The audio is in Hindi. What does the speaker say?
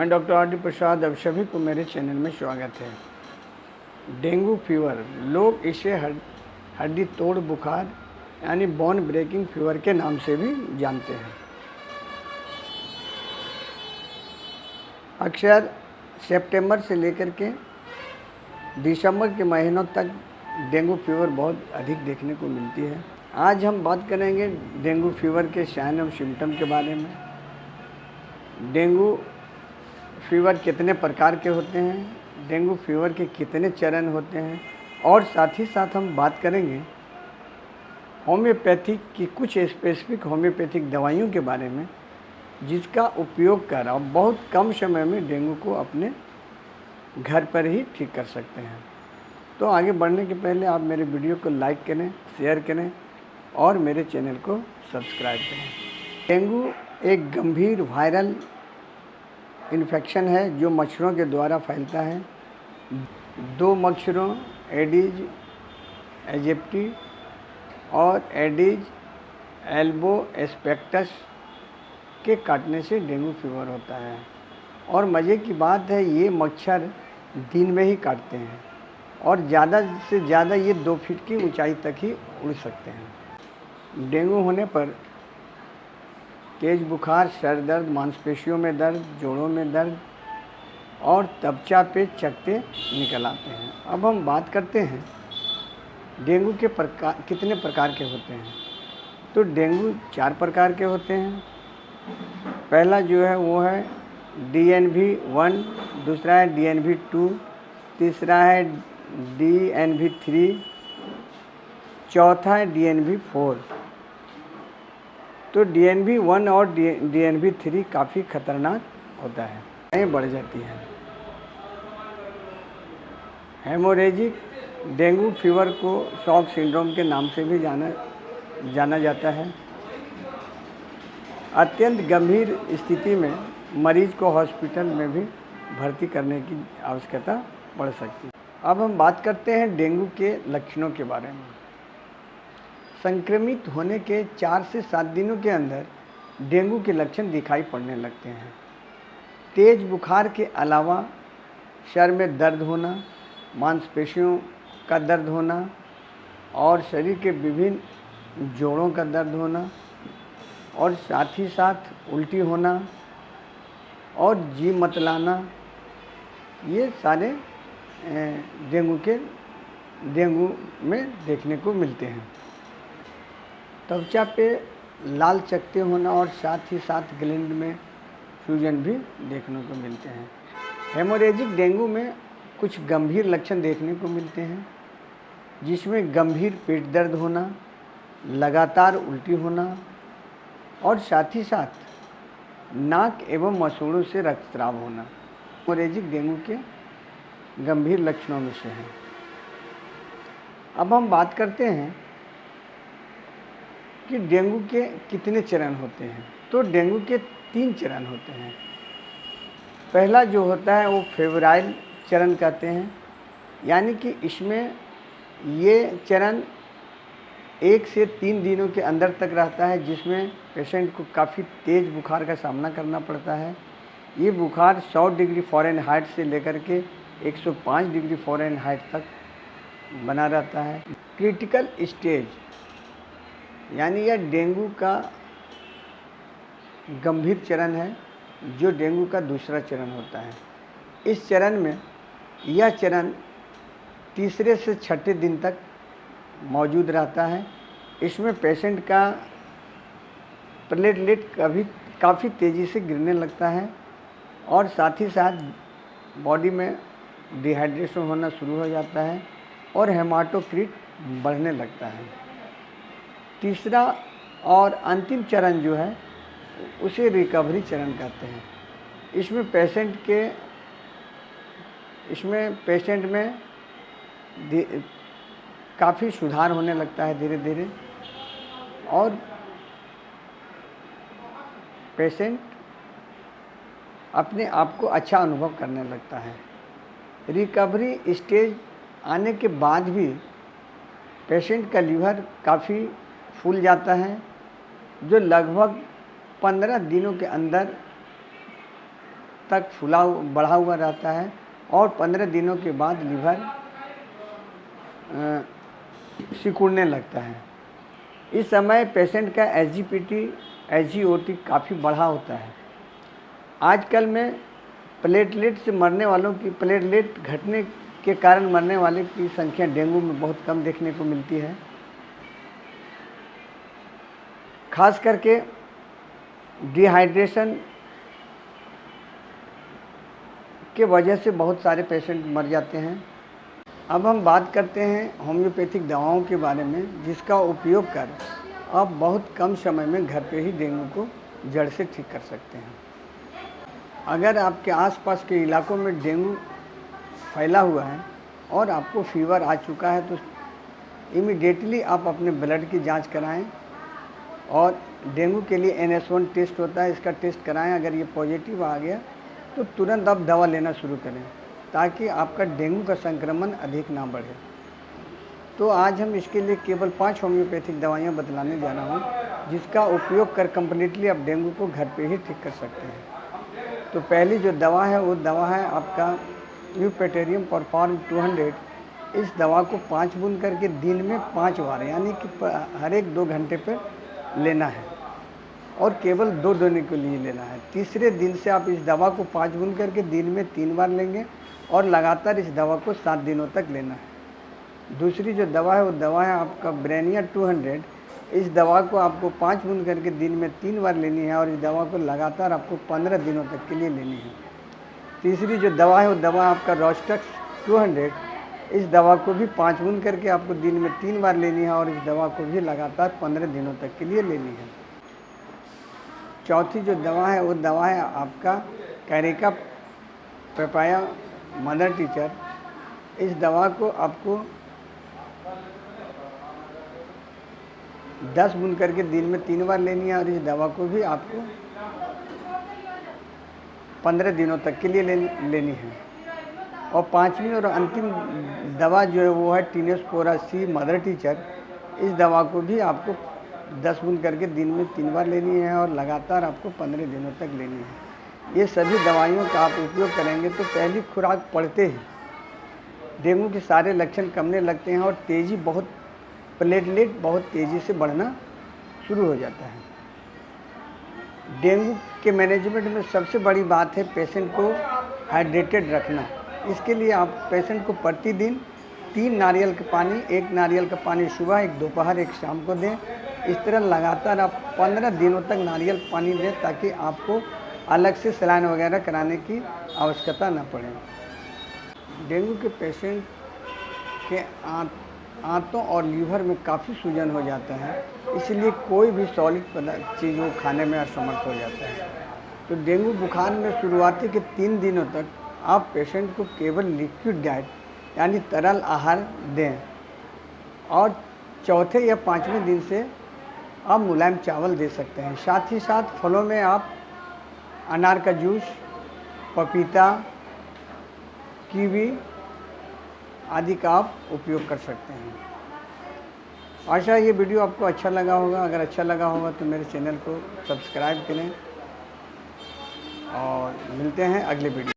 मैं डॉक्टर आर डी प्रसाद, अब सभी को मेरे चैनल में स्वागत है। डेंगू फीवर, लोग इसे हड्डी तोड़ बुखार यानी बोन ब्रेकिंग फीवर के नाम से भी जानते हैं। अक्सर सितंबर से लेकर के दिसंबर के महीनों तक डेंगू फीवर बहुत अधिक देखने को मिलती है। आज हम बात करेंगे डेंगू फीवर के साइन और सिम्टम के बारे में। डेंगू फीवर कितने प्रकार के होते हैं, डेंगू फीवर के कितने चरण होते हैं, और साथ ही साथ हम बात करेंगे होम्योपैथिक की कुछ स्पेसिफिक होम्योपैथिक दवाइयों के बारे में, जिसका उपयोग कर आप बहुत कम समय में डेंगू को अपने घर पर ही ठीक कर सकते हैं। तो आगे बढ़ने के पहले आप मेरे वीडियो को लाइक करें, शेयर करें और मेरे चैनल को सब्सक्राइब करें। डेंगू एक गंभीर वायरल इन्फेक्शन है जो मच्छरों के द्वारा फैलता है। दो मच्छरों एडिज एजिप्टी और एडिज एल्बोस्पेक्टस के काटने से डेंगू फीवर होता है। और मज़े की बात है, ये मच्छर दिन में ही काटते हैं और ज़्यादा से ज़्यादा ये 2 फीट की ऊंचाई तक ही उड़ सकते हैं। डेंगू होने पर तेज़ बुखार, सर दर्द, मांसपेशियों में दर्द, जोड़ों में दर्द और त्वचा पे चकत्ते निकल आते हैं। अब हम बात करते हैं डेंगू के कितने प्रकार के होते हैं। तो डेंगू 4 प्रकार के होते हैं। पहला जो है वो है DNV1, दूसरा है DNV2, तीसरा है DNV3, चौथा है DNV4। तो DNV1 और DNV3 काफ़ी खतरनाक होता है, बढ़ जाती है। हेमोरेजिक डेंगू फीवर को शॉक सिंड्रोम के नाम से भी जाना जाता है। अत्यंत गंभीर स्थिति में मरीज को हॉस्पिटल में भी भर्ती करने की आवश्यकता पड़ सकती है। अब हम बात करते हैं डेंगू के लक्षणों के बारे में। संक्रमित होने के 4 से 7 दिनों के अंदर डेंगू के लक्षण दिखाई पड़ने लगते हैं। तेज़ बुखार के अलावा सर में दर्द होना, मांसपेशियों का दर्द होना और शरीर के विभिन्न जोड़ों का दर्द होना और साथ ही साथ उल्टी होना और जी मतलाना, ये सारे डेंगू में देखने को मिलते हैं। त्वचा पे लाल चकत्ते होना और साथ ही साथ ग्लैंड में सूजन भी देखने को मिलते हैं। हेमोरेजिक डेंगू में कुछ गंभीर लक्षण देखने को मिलते हैं, जिसमें गंभीर पेट दर्द होना, लगातार उल्टी होना और साथ ही साथ नाक एवं मसूड़ों से रक्तस्राव होना हेमोरेजिक डेंगू के गंभीर लक्षणों में से हैं। अब हम बात करते हैं कि डेंगू के कितने चरण होते हैं। तो डेंगू के 3 चरण होते हैं। पहला जो होता है वो फेब्राइल चरण कहते हैं, यानी कि इसमें ये चरण 1 से 3 दिनों के अंदर तक रहता है, जिसमें पेशेंट को काफ़ी तेज़ बुखार का सामना करना पड़ता है। ये बुखार 100 डिग्री फ़ारेनहाइट से लेकर के 105 डिग्री फ़ारेनहाइट तक बना रहता है। क्रिटिकल स्टेज यानी यह डेंगू का गंभीर चरण है, जो डेंगू का दूसरा चरण होता है। इस चरण में यह चरण तीसरे से छठे दिन तक मौजूद रहता है। इसमें पेशेंट का प्लेटलेट काफ़ी तेज़ी से गिरने लगता है और साथ ही साथ बॉडी में डिहाइड्रेशन होना शुरू हो जाता है और हेमाटोक्रिट बढ़ने लगता है। तीसरा और अंतिम चरण जो है उसे रिकवरी चरण कहते हैं। इसमें पेशेंट में काफ़ी सुधार होने लगता है धीरे धीरे और पेशेंट अपने आप को अच्छा अनुभव करने लगता है। रिकवरी स्टेज आने के बाद भी पेशेंट का लीवर काफ़ी फूल जाता है, जो लगभग 15 दिनों के अंदर तक बढ़ा हुआ रहता है और 15 दिनों के बाद लीवर सिकुड़ने लगता है। इस समय पेशेंट का एसजीपीटी एसजीओटी काफ़ी बढ़ा होता है। आजकल में प्लेटलेट से मरने वालों की प्लेटलेट घटने के कारण मरने वाले की संख्या डेंगू में बहुत कम देखने को मिलती है। खास करके डिहाइड्रेशन के वजह से बहुत सारे पेशेंट मर जाते हैं। अब हम बात करते हैं होम्योपैथिक दवाओं के बारे में, जिसका उपयोग कर आप बहुत कम समय में घर पे ही डेंगू को जड़ से ठीक कर सकते हैं। अगर आपके आसपास के इलाकों में डेंगू फैला हुआ है और आपको फीवर आ चुका है तो इमीडिएटली आप अपने ब्लड की जांच कराएं और डेंगू के लिए NS1 टेस्ट होता है, इसका टेस्ट कराएं। अगर ये पॉजिटिव आ गया तो तुरंत आप दवा लेना शुरू करें ताकि आपका डेंगू का संक्रमण अधिक ना बढ़े। तो आज हम इसके लिए केवल 5 होम्योपैथिक दवाइयाँ बतलाने जा रहा हूँ, जिसका उपयोग कर कम्प्लीटली आप डेंगू को घर पे ही ठीक कर सकते हैं। तो पहली जो दवा है वो दवा है आपका यूपेटेरियम परफॉर्म 200। इस दवा को 5 बूंद करके दिन में 5 बार यानी कि हर एक 2 घंटे पर लेना है और केवल 2 दिन के लिए लेना है। तीसरे दिन से आप इस दवा को 5 बूंद करके दिन में 3 बार लेंगे और लगातार इस दवा को 7 दिनों तक लेना है। दूसरी जो दवा है वो दवा है आपका ब्रेनिया 200। इस दवा को आपको 5 बूंद करके दिन में 3 बार लेनी है और इस दवा को लगातार आपको 15 दिनों तक के लिए लेनी है। तीसरी जो दवा है वो दवा आपका रोस्टक्स 200। इस दवा को भी 5 बूंद करके आपको दिन में 3 बार लेनी है और इस दवा को भी लगातार 15 दिनों तक के लिए लेनी है। चौथी जो दवा है वो दवा है आपका कैरिका पेपाया मदर टीचर। इस दवा को आपको 10 बूंद करके दिन में 3 बार लेनी है और इस दवा को भी आपको 15 दिनों तक के लिए लेनी है। और पांचवी और अंतिम दवा जो है वो है टीनेस्पोरा सी मदर टीचर। इस दवा को भी आपको 10 बूंद करके दिन में 3 बार लेनी है और लगातार आपको 15 दिनों तक लेनी है। ये सभी दवाइयों का आप उपयोग करेंगे तो पहली खुराक पड़ते ही डेंगू के सारे लक्षण कमने लगते हैं और प्लेटलेट बहुत तेज़ी से बढ़ना शुरू हो जाता है। डेंगू के मैनेजमेंट में सबसे बड़ी बात है पेशेंट को हाइड्रेटेड रखना। इसके लिए आप पेशेंट को प्रतिदिन 3 नारियल का पानी, 1 नारियल का पानी सुबह, 1 दोपहर, 1 शाम को दें। इस तरह लगातार आप 15 दिनों तक नारियल पानी दें ताकि आपको अलग से सलाइन वगैरह कराने की आवश्यकता न पड़े। डेंगू के पेशेंट के आंतों और लीवर में काफ़ी सूजन हो जाता है, इसलिए कोई भी सॉलिड चीज़ वो खाने में असमर्थ हो जाता है। तो डेंगू बुखार में शुरुआती के 3 दिनों तक आप पेशेंट को केवल लिक्विड डाइट यानी तरल आहार दें और चौथे या 5वें दिन से आप मुलायम चावल दे सकते हैं। साथ ही साथ फलों में आप अनार का जूस, पपीता, कीवी आदि का आप उपयोग कर सकते हैं। आशा ये वीडियो आपको अच्छा लगा होगा। अगर अच्छा लगा होगा तो मेरे चैनल को सब्सक्राइब करें और मिलते हैं अगले वीडियो।